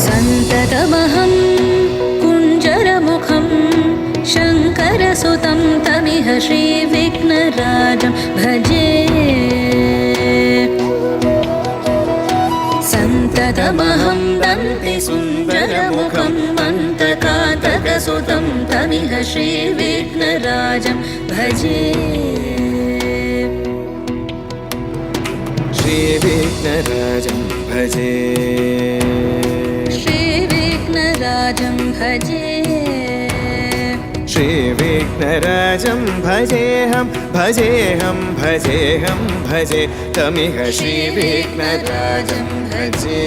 सन्ततमहं कुञ्जरमुखं शङ्करसुतं तमिह श्रीविघ्नराजं भजे। सन्ततमहं वन्दे सुन्दरमुखं मन्तकातकसुतं तमिह श्रीविघ्नराजं भजे। श्रीविघ्नराजं भजे, श्रीविघ्नराजं भजे, श्रीविघ्नराजं भजेऽहं भजेऽहं भजेऽहं भजे तमिह श्रीविघ्नराजं भजे।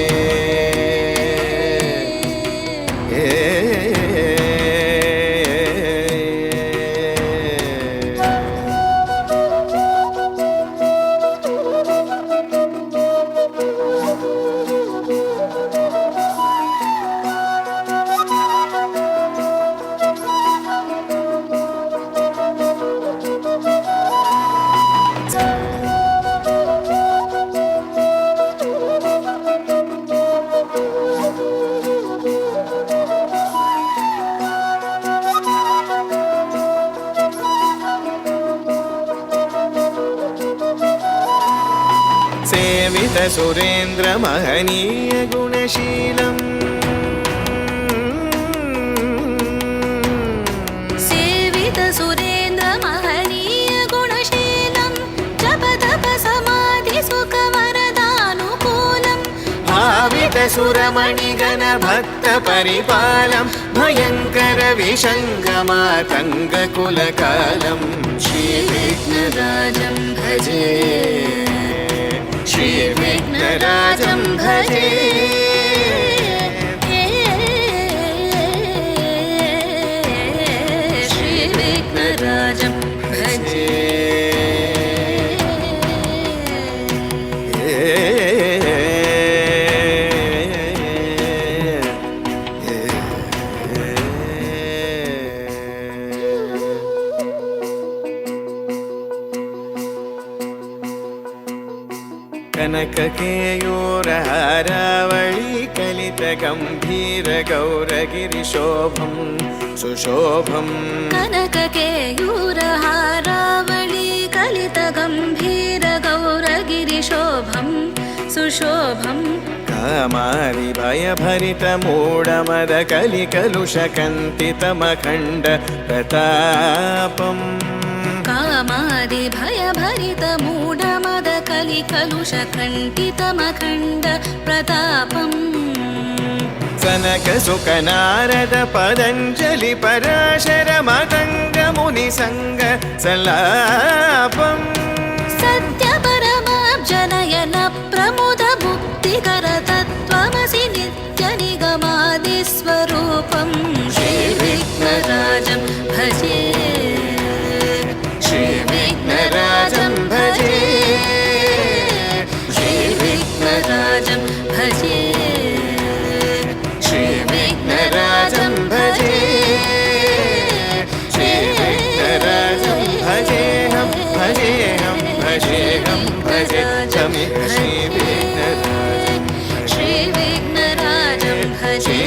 सेवित सुरेन्द्र महनीय गुणशीलम्, सेवित सुरेन्द्र महनीय गुणशीलं जपतप समाधि सुखवरदानुकूलं भावित सुरमणिगण भक्त परिपालं भयङ्कर विशङ्गमातङ्ग कुलकालं श्रीविघ्नराजं भजे, श्रीविघ्नराजं भजे। श्रीविघ्नराजं भजे। कनककेयूरहारावळी कलितगम्भीर गौरगिरिशोभं सुशोभं, कनककेयूरहारावळी कलितगम्भीर गौरगिरिशोभं सुशोभं, कामारि भयभरितमूढमद कलिकलुषकन्तितमखण्ड प्रतापम्, कामादि भयभरितमूढमद कलिकलुषकण्टितमखण्ड प्रतापम्, सनक सुख नारद पतञ्जलि पराशर मतङ्ग मुनिसङ्ग सल्लापम्, सत्यपरमाब्जनयन प्रमुद मुक्तिकर तत्त्वमसि नित्यनिगमादिस्वरूपं श्रीविघ्नराजं भजे, श्रीविघ्नराजं भजे, श्रीविघ्नराजं भजे, श्रीविघ्नराजं भजे, श्रीविघ्नराजं भजेऽहं भजेऽहं भजेऽहं भजे तमिह श्रीविघ्नराजं श्रीविघ्नराजं भजे।